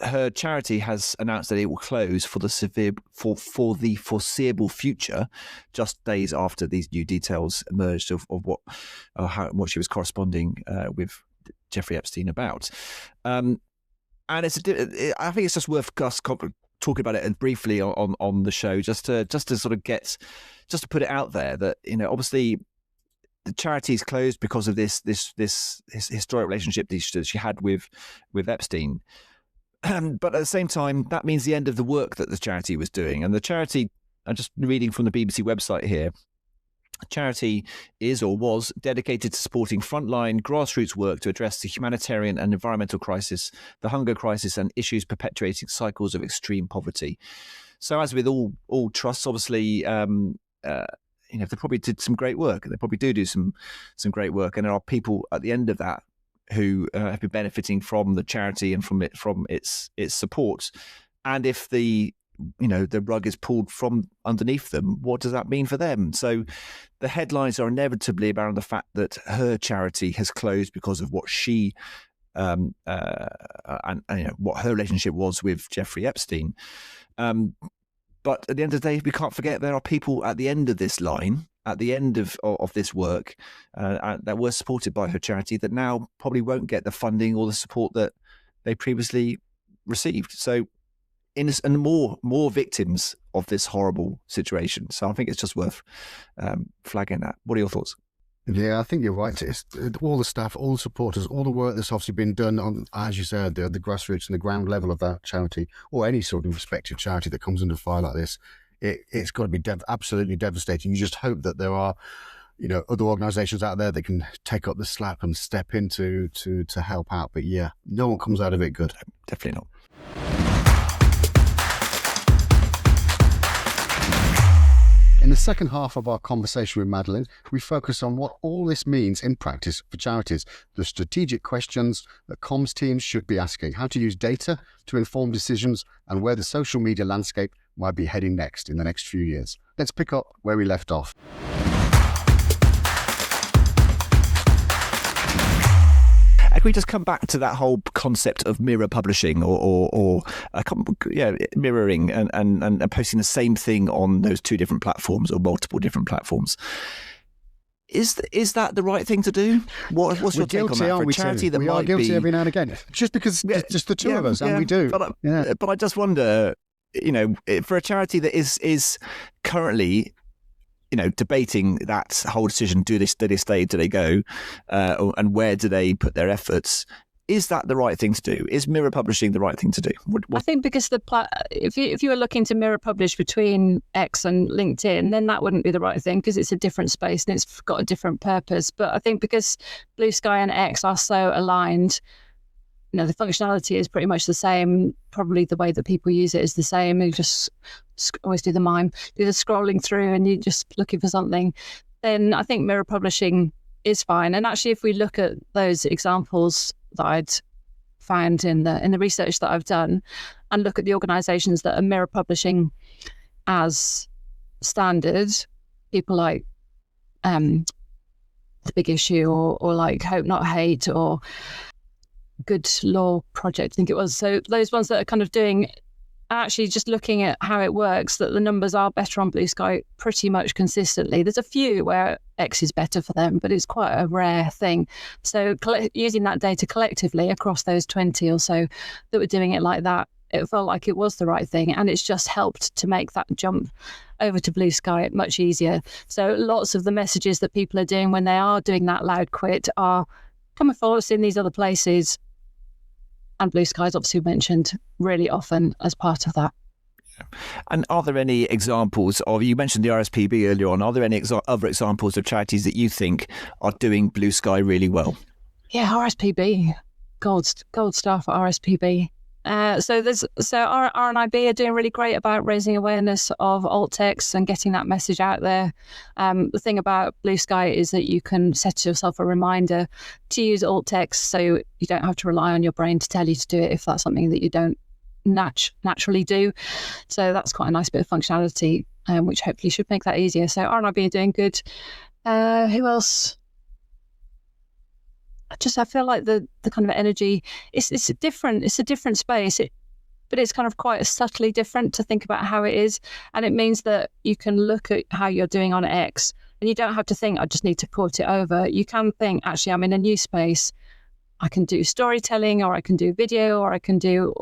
her charity has announced that it will close for the foreseeable future, just days after these new details emerged of what she was corresponding with Jeffrey Epstein about. And I think it's just worth us talking about it briefly on the show, just to sort of just to put it out there that obviously the charity is closed because of this historic relationship that she had with Epstein. But at the same time, that means the end of the work that the charity was doing. And the charity, I'm just reading from the BBC website here, charity is or was dedicated to supporting frontline grassroots work to address the humanitarian and environmental crisis, the hunger crisis, and issues perpetuating cycles of extreme poverty. So as with all trusts, obviously, they probably did some great work, and they probably do some great work. And there are people at the end of that who have been benefiting from the charity and from its support. And if the rug is pulled from underneath them, what does that mean for them? So the headlines are inevitably about the fact that her charity has closed because of what she and what her relationship was with Jeffrey Epstein. But at the end of the day, we can't forget there are people at the end of this line, at the end of this work, that were supported by her charity that now probably won't get the funding or the support that they previously received. So and more victims of this horrible situation. So I think it's just worth flagging that. What are your thoughts? Yeah, I think you're right. It's all the staff, all the supporters, all the work that's obviously been done on, as you said, the grassroots and the ground level of that charity, or any sort of respected charity that comes under fire like this. It's got to be absolutely devastating. You just hope that there are, other organisations out there that can take up the slack and step in to help out. But yeah, no one comes out of it good. Definitely not. In the second half of our conversation with Madeleine, we focus on what all this means in practice for charities, the strategic questions that comms teams should be asking, how to use data to inform decisions, and where the social media landscape might be heading next in the next few years. Let's pick up where we left off. Can we just come back to that whole concept of mirror publishing or mirroring and posting the same thing on those two different platforms or multiple different platforms? Is that the right thing to do? What's your take on that for a charity that might be guilty every now and again? Just because just the two of us, and we do. But I just wonder, for a charity that is currently, debating that whole decision, do they stay, do they go, and where do they put their efforts? Is that the right thing to do? Is mirror publishing the right thing to do? I think because if you were looking to mirror publish between X and LinkedIn, then that wouldn't be the right thing because it's a different space and it's got a different purpose. But I think because Blue Sky and X are so aligned, the functionality is pretty much the same. Probably the way that people use it is the same. You just always do the scrolling through and you're just looking for something. Then I think mirror publishing is fine. And actually, if we look at those examples that I'd found in the research that I've done, and look at the organisations that are mirror publishing as standard, people like The Big Issue or like Hope Not Hate or Good Law Project, I think it was. So those ones that are kind of doing, actually just looking at how it works, that the numbers are better on Blue Sky pretty much consistently. There's a few where X is better for them, but it's quite a rare thing. So using that data collectively across those 20 or so that were doing it like that, it felt like it was the right thing. And it's just helped to make that jump over to Blue Sky much easier. So lots of the messages that people are doing when they are doing that loud quit are, come and follow us in these other places. And Blue Sky is obviously mentioned really often as part of that. And are there any examples of, you mentioned the RSPB earlier on, are there any other examples of charities that you think are doing Blue Sky really well? Yeah, RSPB, gold star for RSPB. So RNIB are doing really great about raising awareness of alt text and getting that message out there. The thing about Blue Sky is that you can set yourself a reminder to use alt text, so you don't have to rely on your brain to tell you to do it if that's something that you don't naturally do. So that's quite a nice bit of functionality, which hopefully should make that easier. So RNIB are doing good. Who else? I feel like the kind of energy, it's a different space, but it's kind of quite subtly different to think about how it is. And it means that you can look at how you're doing on X and you don't have to think, I just need to port it over. You can think, actually, I'm in a new space. I can do storytelling, or I can do video, or I can do,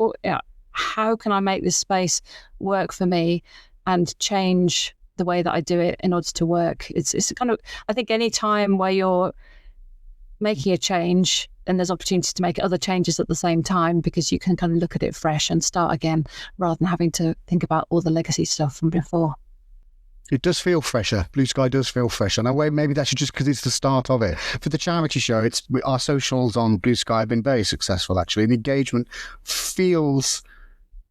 how can I make this space work for me and change the way that I do it in order to work? It's kind of, I think any time where you're making a change and there's opportunity to make other changes at the same time, because you can kind of look at it fresh and start again rather than having to think about all the legacy stuff from before. It does feel fresher. Blue Sky does feel fresher. And maybe that's just because it's the start of it. For the charity show, our socials on Blue Sky have been very successful, actually. The engagement feels,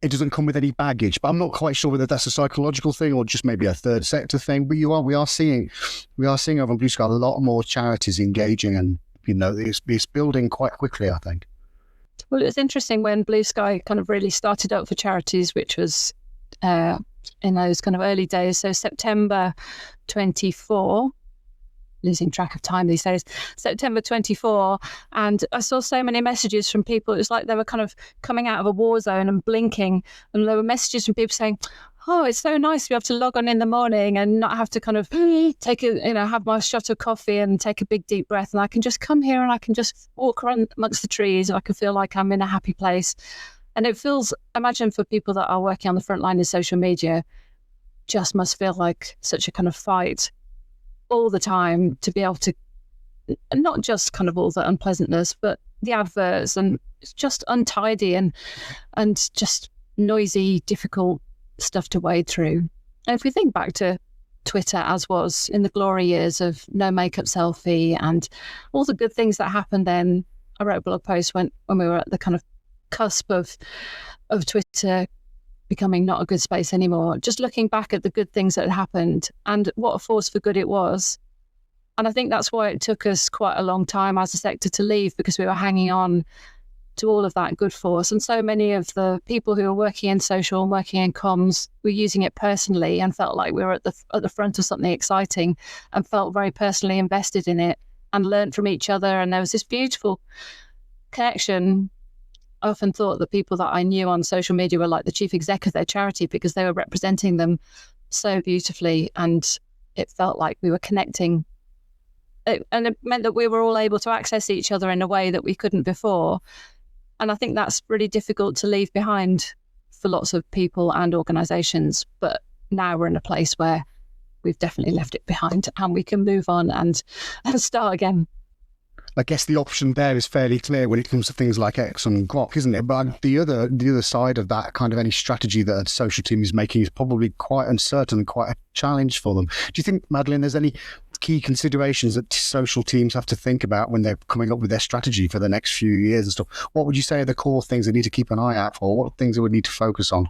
it doesn't come with any baggage, but I'm not quite sure whether that's a psychological thing or just maybe a third sector thing. But we are seeing over on Blue Sky a lot more charities engaging, and it's building quite quickly, I think. Well, it was interesting when Blue Sky kind of really started up for charities, which was in those kind of early days. So September 24, losing track of time these days, September 24. And I saw so many messages from people. It was like they were kind of coming out of a war zone and blinking. And there were messages from people saying, oh, it's so nice to be able to log on in the morning and not have to kind of have my shot of coffee and take a big deep breath. And I can just come here and I can just walk around amongst the trees and I can feel like I'm in a happy place. And it feels, imagine for people that are working on the front line in social media, just must feel like such a kind of fight all the time to be able to, not just kind of all the unpleasantness, but the adverts, and it's just untidy and just noisy, difficult stuff to wade through. And if we think back to Twitter as was in the glory years of no makeup selfie and all the good things that happened then, I wrote a blog post when we were at the kind of cusp of Twitter becoming not a good space anymore, just looking back at the good things that had happened and what a force for good it was. And I think that's why it took us quite a long time as a sector to leave, because we were hanging on to all of that good force. And so many of the people who were working in social and working in comms were using it personally and felt like we were at the front of something exciting and felt very personally invested in it and learned from each other. And there was this beautiful connection. I often thought the people that I knew on social media were like the chief exec of their charity, because they were representing them so beautifully, and it felt like we were connecting. And it meant that we were all able to access each other in a way that we couldn't before. And I think that's really difficult to leave behind for lots of people and organisations. But now we're in a place where we've definitely left it behind and we can move on and start again. I guess the option there is fairly clear when it comes to things like X and Grok, isn't it? But the other side of that, kind of any strategy that a social team is making, is probably quite uncertain and quite a challenge for them. Do you think, Madeleine, there's any key considerations that social teams have to think about when they're coming up with their strategy for the next few years and stuff? What would you say are the core things they need to keep an eye out for? What things they would need to focus on?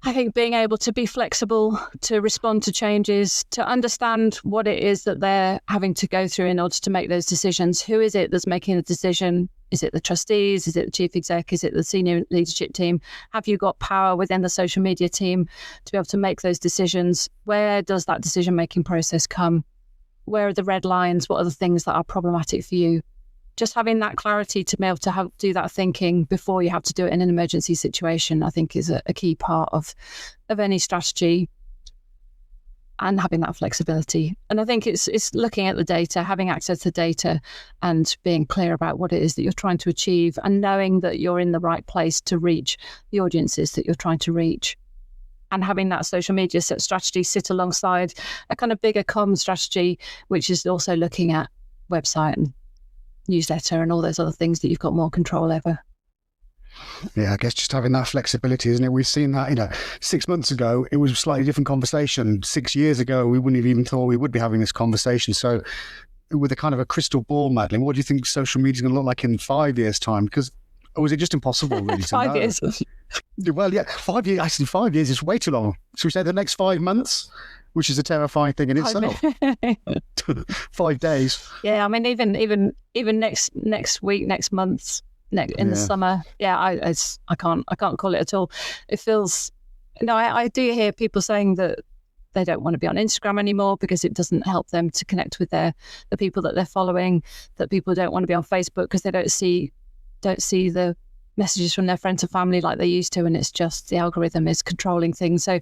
I think being able to be flexible, to respond to changes, to understand what it is that they're having to go through in order to make those decisions. Who is it that's making the decision? Is it the trustees? Is it the chief exec? Is it the senior leadership team? Have you got power within the social media team to be able to make those decisions? Where does that decision-making process come? Where are the red lines? What are the things that are problematic for you? Just having that clarity to be able to do that thinking before you have to do it in an emergency situation, I think is a key part of any strategy, and having that flexibility. And I think it's looking at the data, having access to data and being clear about what it is that you're trying to achieve, and knowing that you're in the right place to reach the audiences that you're trying to reach. And having that social media strategy sit alongside a kind of bigger comms strategy, which is also looking at website and newsletter and all those other things that you've got more control over. Yeah, I guess just having that flexibility, isn't it? We've seen that, 6 months ago, it was a slightly different conversation. 6 years ago, we wouldn't have even thought we would be having this conversation. So with a kind of a crystal ball, Madeleine, what do you think social media is going to look like in 5 years' time? Because, or is it just impossible really to 5 know? years. Well, yeah, 5 years. Actually, 5 years is way too long. Should we say the next 5 months? Which is a terrifying thing in itself. 5 days. Yeah, I mean, even next week, next month, in the summer. Yeah, I can't call it at all. It feels. I do hear people saying that they don't want to be on Instagram anymore because it doesn't help them to connect with the people that they're following. That people don't want to be on Facebook because they don't see the messages from their friends and family like they used to, and it's just the algorithm is controlling things. So.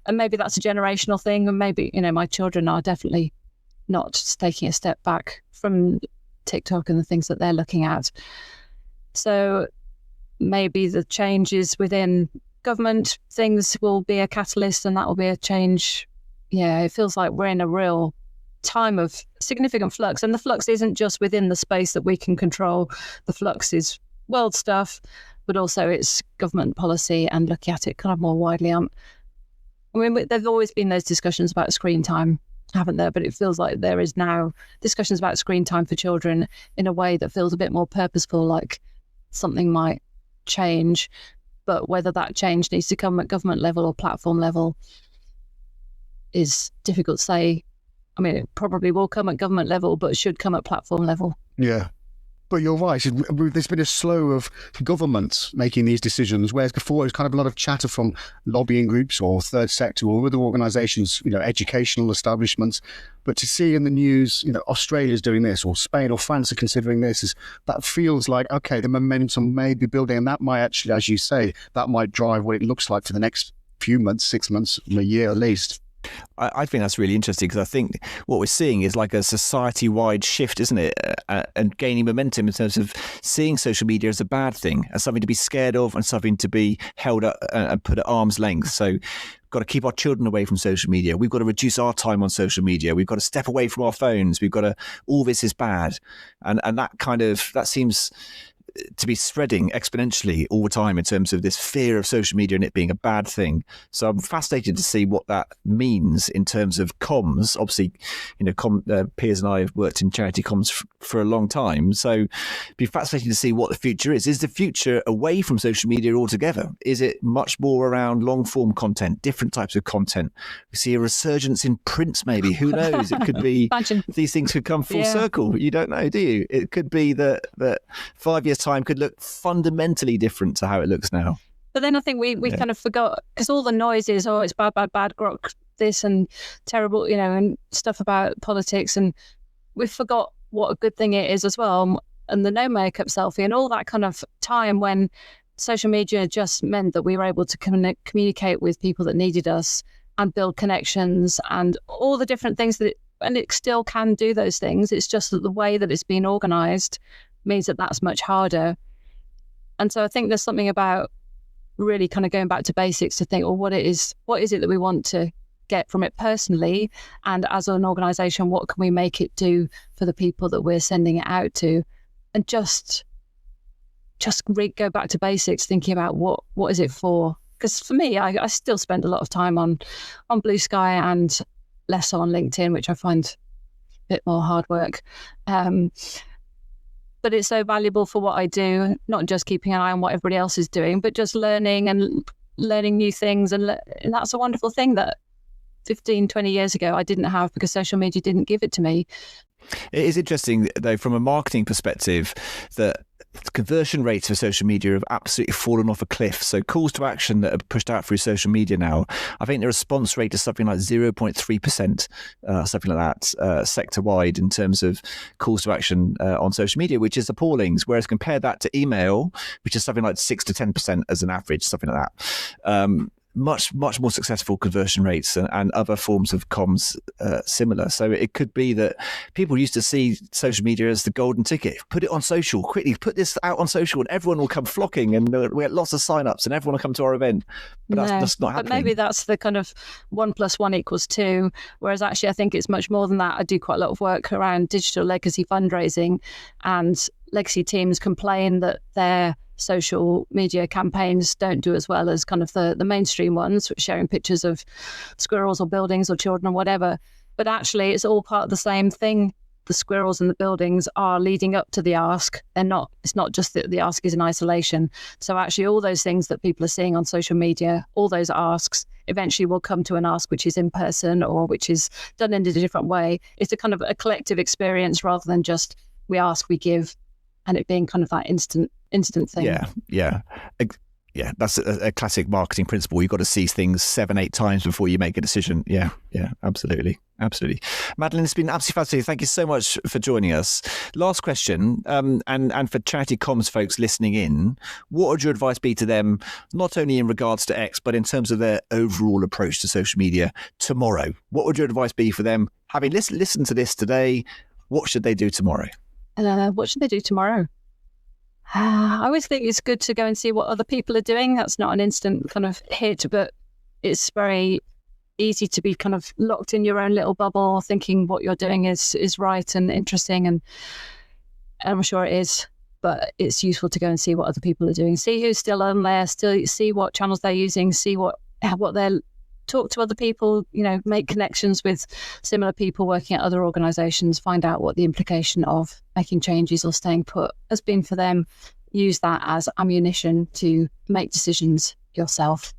And maybe that's a generational thing, and maybe, my children are definitely not taking a step back from TikTok and the things that they're looking at. So maybe the changes within government things will be a catalyst, and that will be a change. Yeah, it feels like we're in a real time of significant flux, and the flux isn't just within the space that we can control. The flux is world stuff, but also it's government policy and looking at it kind of more widely. I mean, there've always been those discussions about screen time, haven't there? But it feels like there is now discussions about screen time for children in a way that feels a bit more purposeful, like something might change. But whether that change needs to come at government level or platform level is difficult to say. I mean, it probably will come at government level, but should come at platform level. Yeah. But you're right. There's been a slow of governments making these decisions, whereas before it was kind of a lot of chatter from lobbying groups or third sector or other organisations, educational establishments. But to see in the news, Australia's doing this, or Spain or France are considering this, that feels like, okay, the momentum may be building, and that might actually, as you say, that might drive what it looks like for the next few months, 6 months, a year at least. I think that's really interesting, because I think what we're seeing is like a society-wide shift, isn't it? And gaining momentum in terms of seeing social media as a bad thing, as something to be scared of and something to be held up and put at arm's length. So got to keep our children away from social media. We've got to reduce our time on social media. We've got to step away from our phones. We've got to, all this is bad. And that seems to be spreading exponentially all the time in terms of this fear of social media and it being a bad thing. So I'm fascinated to see what that means in terms of comms. Obviously, Piers and I have worked in charity comms for a long time. So it'd be fascinating to see what the future is. Is the future away from social media altogether? Is it much more around long form content, different types of content? We see a resurgence in print, maybe. Who knows? It could be these things could come full circle. You don't know, do you? It could be that 5 years time could look fundamentally different to how it looks now. But then I think we kind of forgot, because all the noise is, it's bad, Grok, this and terrible, and stuff about politics, and we forgot what a good thing it is as well. And the no makeup selfie and all that kind of time when social media just meant that we were able to communicate with people that needed us and build connections and all the different things and it still can do those things. It's just that the way that it's been organised means that that's much harder. And so I think there's something about really kind of going back to basics to think, well, what is it that we want to get from it personally, and as an organisation, what can we make it do for the people that we're sending it out to, and just go back to basics, thinking about what is it for. Because for me, I still spend a lot of time on Blue Sky and less on LinkedIn, which I find a bit more hard work. But it's so valuable for what I do, not just keeping an eye on what everybody else is doing, but just learning new things. And that's a wonderful thing that 15, 20 years ago I didn't have, because social media didn't give it to me. It is interesting, though, from a marketing perspective, that conversion rates for social media have absolutely fallen off a cliff. So calls to action that are pushed out through social media now, I think the response rate is something like 0.3%, something like that, sector-wide in terms of calls to action on social media, which is appalling. Whereas compare that to email, which is something like 6 to 10% as an average, something like that. Much more successful conversion rates and other forms of comms similar. So it could be that people used to see social media as the golden ticket. Put it on social, quickly put this out on social and everyone will come flocking, and we get lots of sign-ups and everyone will come to our event. But that's not happening. But maybe that's the kind of 1 + 1 = 2, whereas actually I think it's much more than that. I do quite a lot of work around digital legacy fundraising, and legacy teams complain that their social media campaigns don't do as well as kind of the mainstream ones, sharing pictures of squirrels or buildings or children or whatever. But actually it's all part of the same thing. The squirrels and the buildings are leading up to the ask. It's not just that the ask is in isolation. So actually all those things that people are seeing on social media, all those asks eventually will come to an ask which is in person or which is done in a different way. It's a kind of a collective experience rather than just we ask, we give, and it being kind of that instant thing. Yeah. That's a classic marketing principle. You've got to see things 7-8 times before you make a decision. Yeah, absolutely. Madeleine, it's been absolutely fascinating. Thank you so much for joining us. Last question, and for charity comms folks listening in, what would your advice be to them, not only in regards to X, but in terms of their overall approach to social media tomorrow? What would your advice be for them, having listened to this today? What should they do tomorrow? What should they do tomorrow? I always think it's good to go and see what other people are doing. That's not an instant kind of hit, but it's very easy to be kind of locked in your own little bubble, thinking what you're doing is right and interesting, and I'm sure it is. But it's useful to go and see what other people are doing, see who's still on there, still see what channels they're using, see what they're talk to other people, make connections with similar people working at other organisations, find out what the implication of making changes or staying put has been for them. Use that as ammunition to make decisions yourself.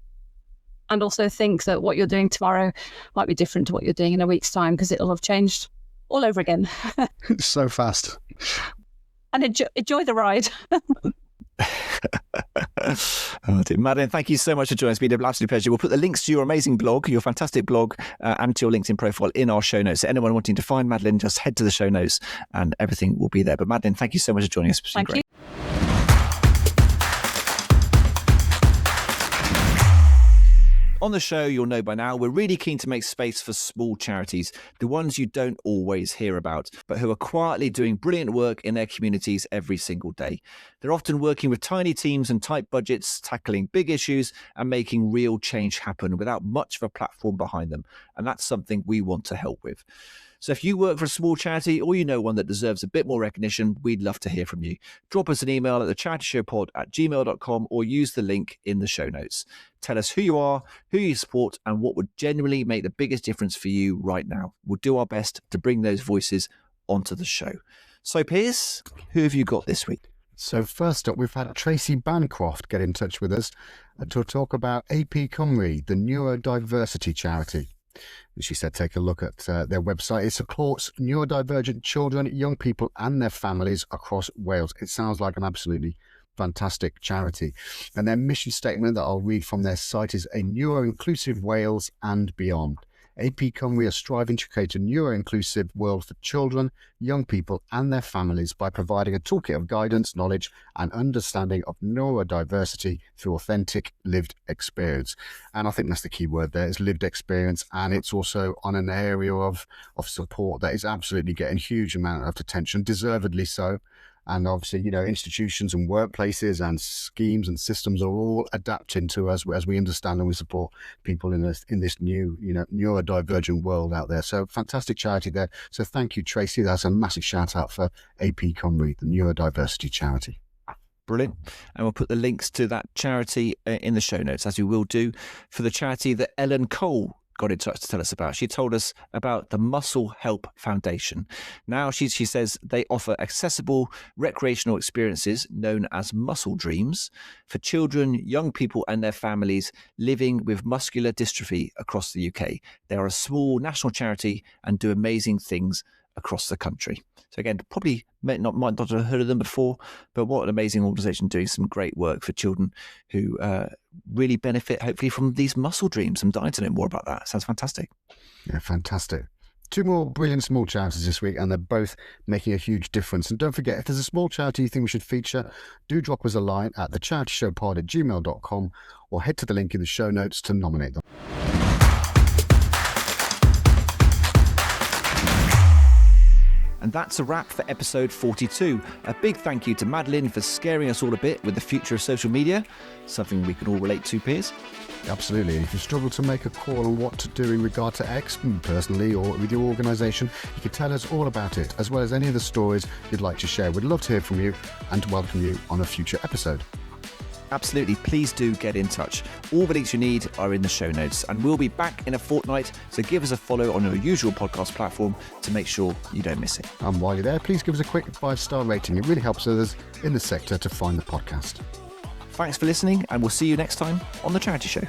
And also think that what you're doing tomorrow might be different to what you're doing in a week's time, because it'll have changed all over again. So fast. And enjoy the ride. Oh, dear. Madeleine, thank you so much for joining us. It's been an absolute pleasure. We'll put the links to your amazing blog, your fantastic blog, and to your LinkedIn profile in our show notes. So anyone wanting to find Madeleine, just head to the show notes and everything will be there. But Madeleine, thank you so much for joining us. It's been great. On the show, you'll know by now, we're really keen to make space for small charities, the ones you don't always hear about, but who are quietly doing brilliant work in their communities every single day. They're often working with tiny teams and tight budgets, tackling big issues and making real change happen without much of a platform behind them. And that's something we want to help with. So if you work for a small charity or you know one that deserves a bit more recognition, we'd love to hear from you. Drop us an email at thecharityshowpod@gmail.com or use the link in the show notes. Tell us who you are, who you support, and what would genuinely make the biggest difference for you right now. We'll do our best to bring those voices onto the show. So Piers, who have you got this week? So first up, we've had Tracy Bancroft get in touch with us to talk about AP Cymru, the neurodiversity charity. She said, take a look at their website. It supports neurodivergent children, young people and their families across Wales. It sounds like an absolutely fantastic charity. And their mission statement that I'll read from their site is a neuro-inclusive Wales and beyond. AP Cymru are striving to create a neuro-inclusive world for children, young people and their families by providing a toolkit of guidance, knowledge and understanding of neurodiversity through authentic lived experience. And I think that's the key word there, is lived experience. And it's also on an area of support that is absolutely getting huge amount of attention, deservedly so. And obviously, institutions and workplaces and schemes and systems are all adapting to us as we understand and we support people in this new, neurodivergent world out there. So fantastic charity there. So thank you, Tracy. That's a massive shout out for AP Cymru, the neurodiversity charity. Brilliant. And we'll put the links to that charity in the show notes, as we will do for the charity that Ellen Cole got in touch to tell us about. She told us about the Muscle Help Foundation. Now, she says they offer accessible recreational experiences known as muscle dreams for children, young people and their families living with muscular dystrophy across the UK. They are a small national charity and do amazing things across the country. So again, probably might not have heard of them before, but what an amazing organisation doing some great work for children who really benefit, hopefully, from these muscle dreams. I'm dying to know more about that. Sounds fantastic. Yeah, fantastic. Two more brilliant small charities this week, and they're both making a huge difference. And don't forget, if there's a small charity you think we should feature, do drop us a line at thecharityshowpod@gmail.com or head to the link in the show notes to nominate them. And that's a wrap for episode 42. A big thank you to Madeleine for scaring us all a bit with the future of social media, something we can all relate to, Piers. Absolutely. If you struggle to make a call on what to do in regard to X, personally or with your organisation, you can tell us all about it, as well as any of the stories you'd like to share. We'd love to hear from you and to welcome you on a future episode. Absolutely, please do get in touch. All the links you need are in the show notes, and we'll be back in a fortnight, so give us a follow on your usual podcast platform to make sure you don't miss it. And while you're there, please give us a quick 5-star rating. It really helps others in the sector to find the podcast. Thanks for listening, and we'll see you next time on The Charity Show.